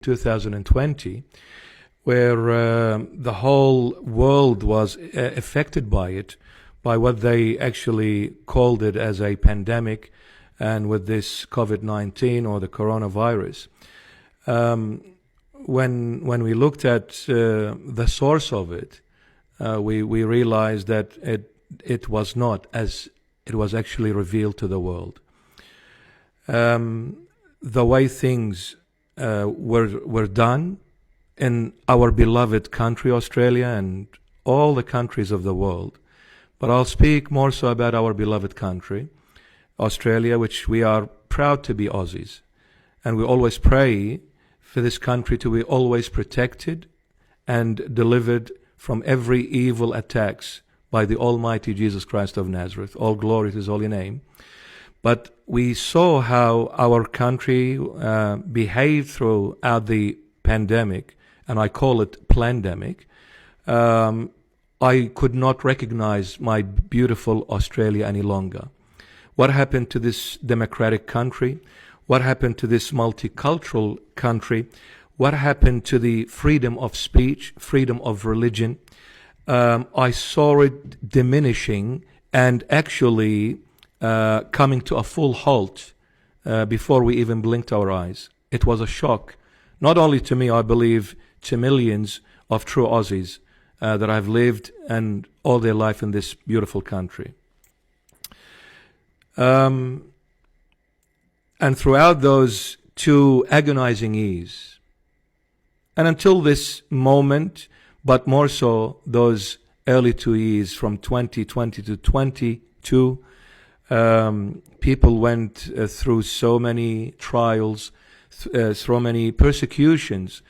2020, where the whole world was affected by it, by what they actually called it as a pandemic, and with this COVID-19 or the coronavirus. When we looked at the source of it, we realized that it was not as it was actually revealed to the world. The way things were done in our beloved country, Australia, and all the countries of the world. But I'll speak more so about our beloved country, Australia, which we are proud to be Aussies. And we always pray for this country to be always protected and delivered from every evil attacks by the Almighty Jesus Christ of Nazareth. All glory to His holy name. But we saw how our country behaved throughout the pandemic, and I call it plandemic. I could not recognize my beautiful Australia any longer. What happened to this democratic country? What happened to this multicultural country? What happened to the freedom of speech, freedom of religion? I saw it diminishing and actually coming to a full halt before we even blinked our eyes. It was a shock, not only to me, I believe, to millions of true Aussies that have lived and all their life in this beautiful country. And throughout those 2 agonizing years, and until this moment, but more so those early 2 years from 2020 to 22, people went through so many trials, so many persecutions,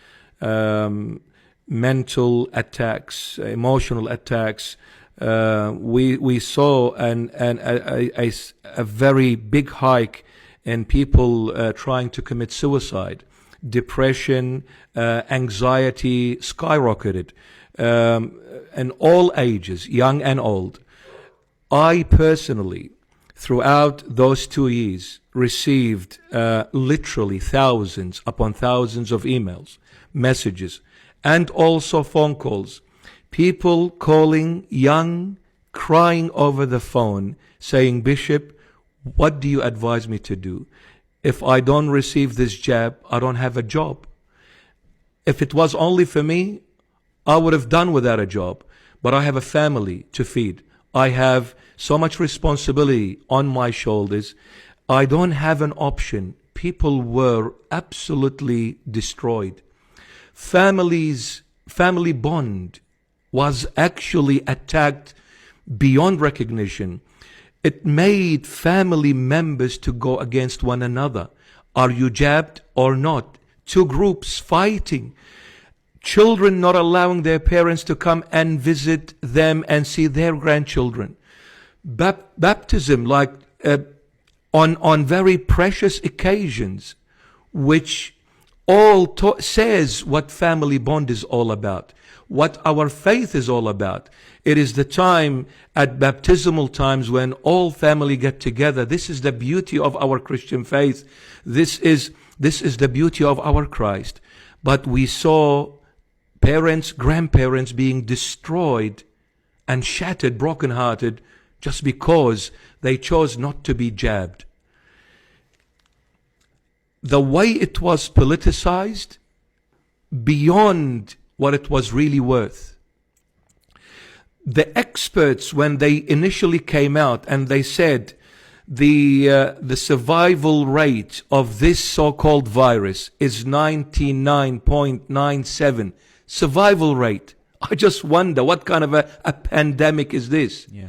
mental attacks, emotional attacks. We saw a very big hike in people trying to commit suicide. Depression, anxiety skyrocketed in all ages, young and old. I personally, throughout those 2 years, received literally thousands upon thousands of emails, messages, and also phone calls. People calling young, crying over the phone, saying, "Bishop, what do you advise me to do? If I don't receive this jab, I don't have a job. If it was only for me, I would have done without a job. But I have a family to feed. I have so much responsibility on my shoulders. I don't have an option." People were absolutely destroyed. Family bond was actually attacked beyond recognition. It made family members to go against one another. Are you jabbed or not? 2 groups fighting. Children not allowing their parents to come and visit them and see their grandchildren. Baptism, like on very precious occasions, which all says what family bond is all about, what our faith is all about. It is the time at baptismal times when all family get together. This is the beauty of our Christian faith. This is the beauty of our Christ. But we saw parents, grandparents being destroyed and shattered, brokenhearted, just because they chose not to be jabbed. The way it was politicized, beyond what it was really worth. The experts, when they initially came out and they said the survival rate of this so-called virus is 99.97 survival rate. I just wonder what kind of a pandemic is this? Yeah.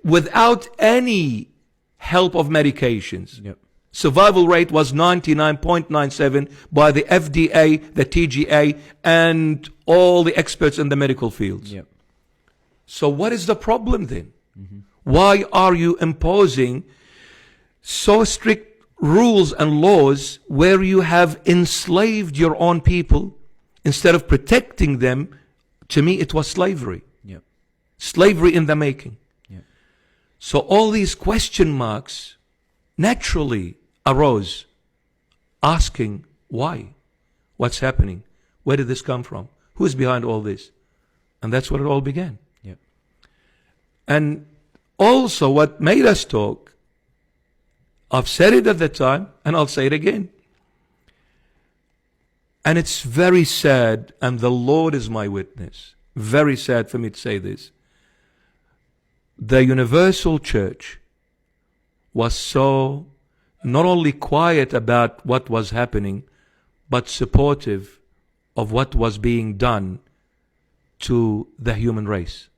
Without any help of medications. Yep. Survival rate was 99.97 by the FDA, the TGA, and all the experts in the medical fields. Yep. So what is the problem then? Mm-hmm. Why are you imposing so strict rules and laws where you have enslaved your own people instead of protecting them? To me, it was slavery. Yep. Slavery in the making. Yep. So all these question marks naturally arose, asking why? What's happening? Where did this come from? Who's behind all this? And that's where it all began. Yep. And also what made us talk, I've said it at the time, and I'll say it again. And it's very sad, and the Lord is my witness. Very sad for me to say this. The universal church was so not only quiet about what was happening, but supportive of what was being done to the human race.